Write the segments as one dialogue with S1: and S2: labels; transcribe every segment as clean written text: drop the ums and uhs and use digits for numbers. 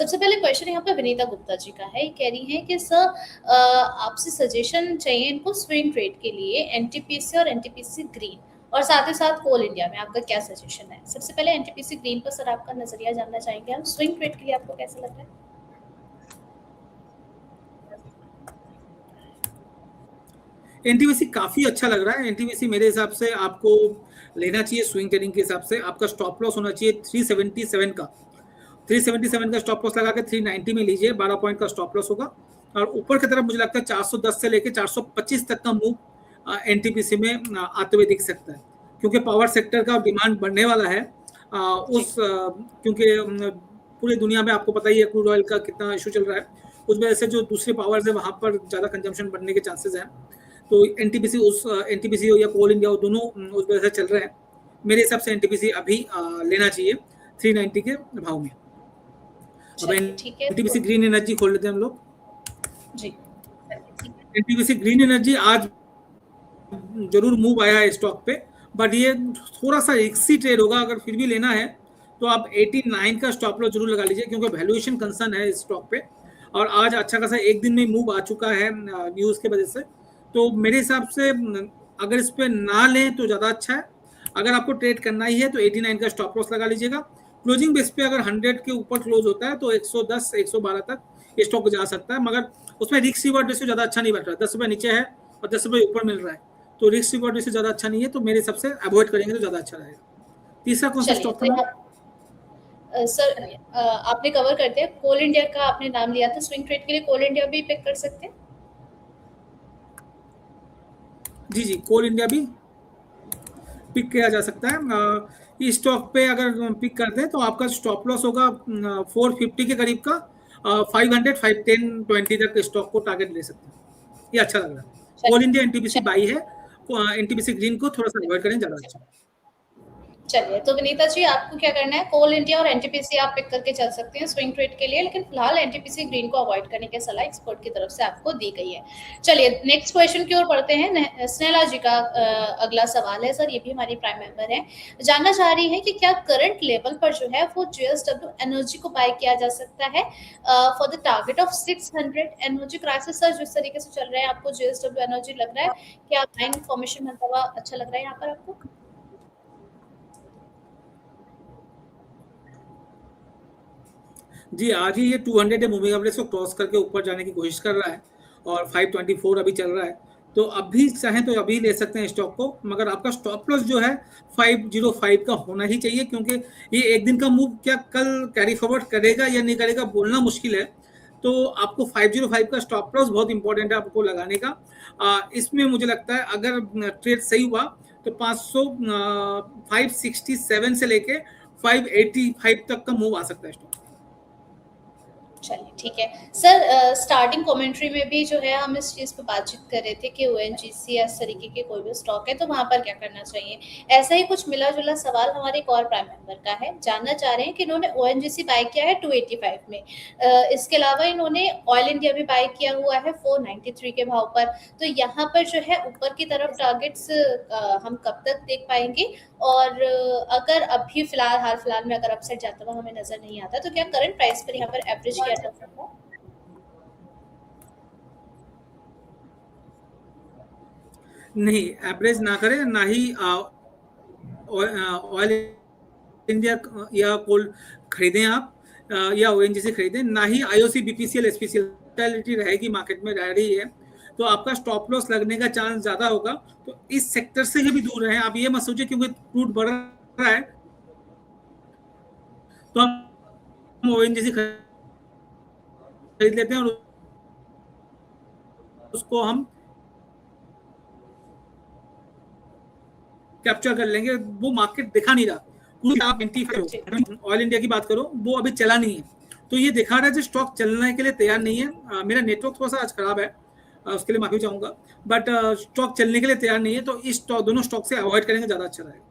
S1: सबसे पहले क्वेश्चन यहाँ पे विनीता गुप्ता जी का है, कह रही हैं कि सर आपसे सजेशन चाहिए इनको स्विंग ट्रेड के लिए, एनटीपीसी और एनटीपीसी ग्रीन, और साथ ही साथ कोल इंडिया में आपका क्या सजेशन है। सबसे पहले एनटीपीसी ग्रीन पर सर आपका नजरिया जानना चाहेंगे हम, स्विंग ट्रेड के लिए आपको कैसा लग रहा है।
S2: एनटीपीसी काफी अच्छा लग रहा है। एनटीपीसी मेरे हिसाब से आपको लेना चाहिए स्विंग ट्रेडिंग के हिसाब से। आपका स्टॉप लॉस होना चाहिए 377 का। 377 का स्टॉप लॉस लगा के 390 में लीजिए, 12 पॉइंट का स्टॉप लॉस होगा। और ऊपर की तरफ मुझे लगता है 410 से लेकर 425 तक का मूव एनटीपीसी में आते हुए दिख सकता है, क्योंकि पावर सेक्टर का डिमांड बढ़ने वाला है। क्योंकि पूरी दुनिया में आपको पता ही है क्रूड ऑयल का कितना इशू चल रहा है, उस वजह से जो दूसरे पावर्स है वहां पर ज्यादा कंजम्पशन बढ़ने के चांसेस हैं। तो एनटीपीसी हो या कोल इंडिया हो, दोनों उस वजह से चल रहे हैं। मेरे हिसाब से एनटीपीसी अभी लेना चाहिए 390 के भाव में। अब एनटीपीसी ग्रीन एनर्जी खोल लेते हैं हम लोग
S1: जी।
S2: एनटीपीसी ग्रीन एनर्जी आज जरूर मूव आया है स्टॉक पे, बट ये थोड़ा सा रिस्की ट्रेड होगा। अगर फिर भी लेना है तो आप 89 का स्टॉप लॉस जरूर लगा लीजिए, क्योंकि वैल्यूएशन कंसर्न है इस स्टॉक पे। और आज अच्छा खासा एक दिन में मूव आ चुका है न्यूज के वजह से। तो मेरे हिसाब से अगर इस पे ना लें तो ज्यादा अच्छा है। अगर आपको ट्रेड करना ही है तो 89 का स्टॉप लॉस लगा लीजिएगा। क्लोजिंग बेस पे अगर 100 के ऊपर क्लोज होता है तो 110 112 तक ये स्टॉक जा सकता है, मगर उसमें रिस्क रिवॉर्ड रेशियो ज्यादा अच्छा नहीं बैठ रहा है। 10 रुपए नीचे है और 10 रुपए ऊपर मिल रहा है, तो रिस्क रिवॉर्ड रेशियो ज्यादा अच्छा नहीं है। तो मेरे हिसाब से अवॉइड करेंगे तो ज्यादा अच्छा रहेगा। तीसरा कौन सा स्टॉक था
S1: सर? आपने कवर कर दिया, कोल इंडिया का आपने नाम लिया था स्विंग ट्रेड के लिए, कोल इंडिया भी पिक कर सकते हैं।
S2: जी, कोल इंडिया भी पिक किया जा सकता है। इस स्टॉक पे अगर पिक करते हैं तो आपका स्टॉप लॉस होगा 450 के करीब का। 500, 510, 20 तक स्टॉक को टारगेट ले सकते हैं। ये अच्छा लग रहा है। कोल इंडिया एनटीपीसी बाई है, एनटीपीसी ग्रीन को थोड़ा सा अवॉइड करें, ज्यादा अच्छा।
S1: चलिए, तो विनीता जी आपको क्या करना है, कोल इंडिया और एनटीपीसी आप पिक करके चल सकते हैं स्विंग ट्रेड के लिए, लेकिन फिलहाल एनटीपीसी ग्रीन को अवॉइड करने की सलाह एक्सपर्ट की तरफ से आपको दी गई है। चलिए नेक्स्ट क्वेश्चन की ओर बढ़ते हैं। स्नेहला जी का अगला सवाल है सर, ये भी हमारी प्राइम मेंबर है, जानना चाह रही है कि क्या करंट लेवल पर जो है वो जेएसडब्ल्यू एनर्जी को बाय किया जा सकता है for the target of 600 energy crisis. Sir जिस तरीके से चल रहा है, आपको जेएसडब्ल्यू एनर्जी लग रहा है, क्या बाइंग इन्फॉर्मेशन मतलब अच्छा लग रहा है यहाँ पर आपको?
S2: जी, आज ही ये 200 मूविंग एवरेज को क्रॉस करके ऊपर जाने की कोशिश कर रहा है और 524 अभी चल रहा है। तो अभी चाहें तो अभी ले सकते हैं स्टॉक को, मगर आपका स्टॉप लॉस जो है 505 का होना ही चाहिए, क्योंकि ये एक दिन का मूव क्या कल कैरी फॉरवर्ड करेगा या नहीं करेगा बोलना मुश्किल है। तो आपको 505 का स्टॉप लॉस बहुत इंपॉर्टेंट है आपको लगाने का। इसमें मुझे लगता है अगर ट्रेड सही हुआ तो 567 से लेके 585 तक का मूव आ सकता है स्टॉक।
S1: चलिए ठीक है सर। स्टार्टिंग कमेंट्री में भी जो है हम इस चीज़ पे बातचीत कर रहे थे कि ओएनजीसी या इस तरीके के कोई भी स्टॉक है तो वहाँ पर क्या करना चाहिए। ऐसा ही कुछ मिला जुला सवाल हमारे एक और प्राइम मेंबर का है, जानना चाह रहे हैं कि इन्होंने ओएनजीसी बाय किया है 285 में, इसके अलावा इन्होंने ऑयल इंडिया भी बाय किया हुआ है 493 के भाव पर। तो यहाँ पर जो है ऊपर की तरफ टारगेट्स हम कब तक देख पाएंगे, और अगर अभी हाल फिलहाल में अगर अपसाइड जाता हुआ हमें नजर नहीं आता तो क्या करंट प्राइस पर यहाँ पर एवरेज किया जा सकता है?
S2: नहीं, एवरेज ना करें, ना ही ऑयल इंडिया या कोल खरीदें आप, या ओएनजीसी खरीदें, ना ही आईओसी बीपीसीएल एसपीसीएल रहेगी मार्केट में रह रही है। तो आपका स्टॉप लॉस लगने का चांस ज्यादा होगा। तो इस सेक्टर से भी दूर रहें। आप ये मत सोचिए क्योंकि क्रूड बढ़ रहा है तो हम ओएनजीसी खरीद लेते हैं और उसको हम कैप्चर कर लेंगे। वो मार्केट दिखा नहीं रहा। आप ऑयल इंडिया की बात करो, वो अभी चला नहीं है, तो ये दिखा रहा है कि स्टॉक चलने के लिए तैयार नहीं है। मेरा नेटवर्क थोड़ा सा आज खराब है, उसके लिए माफी चाहूंगा, बट स्टॉक चलने के लिए तैयार नहीं है। तो इस दोनों स्टॉक से अवॉइड करेंगे, ज्यादा अच्छा रहेगा।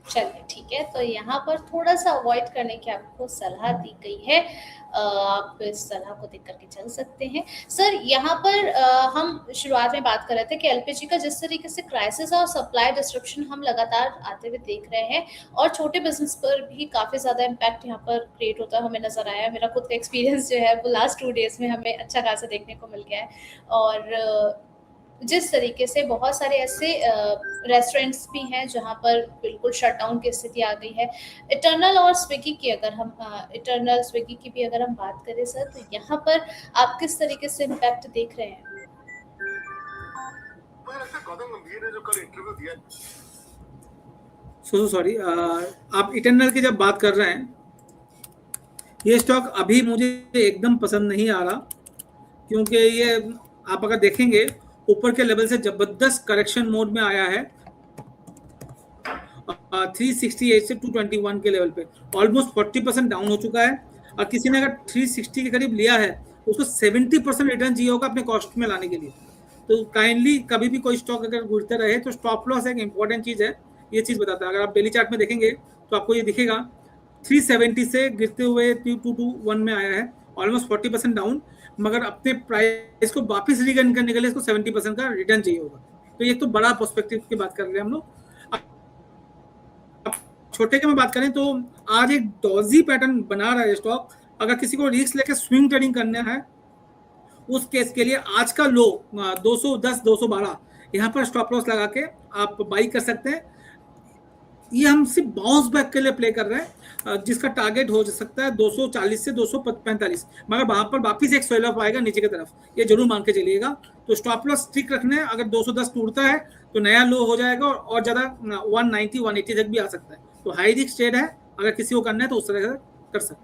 S1: चलिए ठीक है, तो यहाँ पर थोड़ा-सा अवॉइड करने की आपको सलाह दी गई है। आप इस सलाह को देख कर के चल सकते हैं। सर यहाँ पर हम शुरुआत में बात कर रहे थे कि एलपीजी का जिस तरीके से क्राइसिस और सप्लाई डिस्ट्रप्शन हम लगातार आते हुए देख रहे हैं और छोटे बिज़नेस पर भी काफ़ी ज़्यादा इम्पैक्ट यहाँ पर क्रिएट होता है, हमें नज़र आया है। मेरा खुद का एक्सपीरियंस जो है वो लास्ट 2 डेज़ में हमें अच्छा खासा देखने को मिल गया है और जिस तरीके से बहुत सारे ऐसे रेस्टोरेंट्स भी हैं जहाँ पर बिल्कुल शटडाउन की स्थिति आ गई है। इटर्नल और स्विगी की अगर हम इटर्नल, स्विगी की भी अगर हम बात करें सर, तो यहाँ पर आप किस तरीके से इम्पैक्ट देख रहे हैं?
S3: गौतम गंभीर ने जो कल इंटरव्यू दिया,
S2: सॉरी, आप इटर्नल की जब बात कर रहे हैं, ये स्टॉक अभी मुझे एकदम पसंद नहीं आ रहा, क्योंकि ये आप अगर देखेंगे ऊपर के लेवल से जबरदस्त करेक्शन मोड में आया है 368 से 221 के लेवल पे ऑलमोस्ट 40% डाउन हो चुका है। और किसी ने अगर 360 के करीब लिया है तो उसको 70% रिटर्न चाहिए होगा अपने कॉस्ट में लाने के लिए। तो काइंडली कभी भी कोई स्टॉक अगर गिरते रहे तो स्टॉप लॉस एक इंपॉर्टेंट चीज़ है, ये चीज़ बताता है। अगर आप डेली चार्ट में देखेंगे तो आपको ये दिखेगा 370 से गिरते हुए 221 में आया है, ऑलमोस्ट 40% डाउन, मगर अपने प्राइस को वापस रिगेन करने के लिए इसको 70% का रिटर्न चाहिए होगा। तो ये तो बड़ा पर्सपेक्टिव की बात कर रहे हैं हम लोग। छोटे के में बात करें तो आज एक डॉजी पैटर्न बना रहा है स्टॉक। अगर किसी को रिस्क लेके स्विंग ट्रेडिंग करना है उस केस के लिए आज का लो 210 212 यहाँ पर स्टॉप लॉस लगा के आप बाई कर सकते हैं। ये हम सिर्फ बाउंस बैक के लिए प्ले कर रहे हैं, जिसका टारगेट हो सकता है 240 से 245, मगर वहां पर वापिस एक सेल ऑफ आएगा नीचे की तरफ, ये जरूर मान के चलिएगा। तो स्टॉप लॉस स्टिक रखने, अगर 210 टूटता है तो नया लो हो जाएगा और ज्यादा 190 180 तक भी आ सकता है। तो हाई रिस्क ट्रेड है, अगर किसी को करना है तो उस तरह से कर सकते हैं।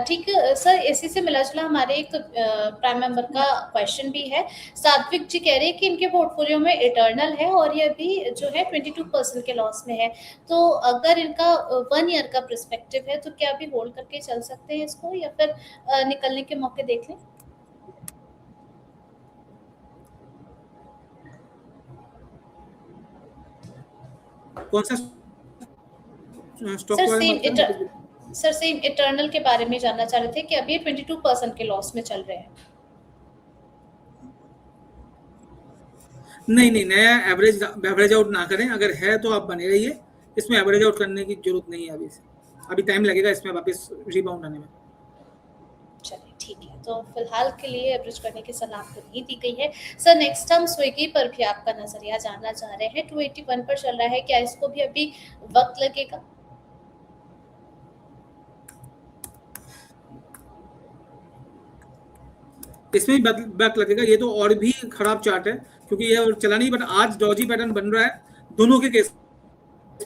S1: ठीक है सर, इसी से मिला जुला हमारे एक प्राइम मेंबर का क्वेश्चन भी है। सात्विक जी कह रहे हैं कि इनके पोर्टफोलियो में इटर्नल है और ये अभी जो है 22% के लॉस में है। तो अगर इनका 1 ईयर का पर्सपेक्टिव है तो क्या अभी होल्ड करके चल सकते हैं इसको या फिर निकलने के मौके देख लें?
S2: कौन सा स्टॉक?
S1: सर सेम इटर्नल के बारे में जानना चाह रहे थे कि अभी 22% के लॉस में चल रहे हैं।
S2: नहीं, नया एवरेज आउट ना करें, अगर है तो आप बने रहिए, इसमें एवरेज आउट करने की जरूरत नहीं है अभी से, अभी टाइम लगेगा इसमें वापस रिबाउंड आने में।
S1: चलिए ठीक है, तो फिलहाल के लिए एवरेज करने की सलाह आपको नहीं दी गई है। सर नेक्स्ट हम स्विगी पर भी आपका नजरिया जानना चाह रहे हैं। 281 पर चल रहा है, क्या इसको भी अभी वक्त लगेगा?
S2: इसमें बैक लगेगा, ये तो और भी खराब चार्ट है क्योंकि ये चला नहीं, बट आज डॉजी पैटर्न बन रहा है दोनों के केस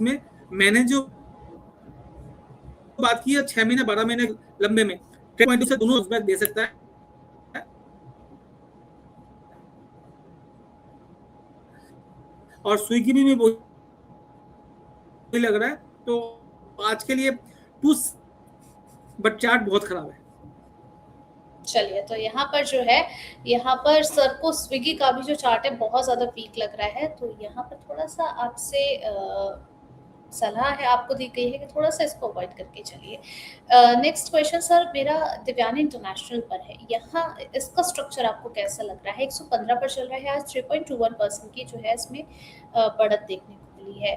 S2: में। मैंने जो बात की है 6 महीने 12 महीने लंबे में पॉइंट से दोनों बैक दे सकता है और स्विगी में भी वही लग रहा है। तो आज के लिए पुश, बट चार्ट बहुत खराब है।
S1: चलिए, तो यहाँ पर जो है, यहाँ पर सर को स्विगी का भी जो चार्ट है बहुत ज़्यादा वीक लग रहा है। तो यहाँ पर थोड़ा-सा आपसे सलाह है आपको दी गई है कि थोड़ा-सा इसको अवॉइड करके चलिए। नेक्स्ट क्वेश्चन सर मेरा दिव्यानी इंटरनेशनल पर है। यहाँ इसका स्ट्रक्चर आपको कैसा लग रहा है? 115 पर चल रहा है, आज 3.21% की जो है इसमें बढ़त देखने को मिली है।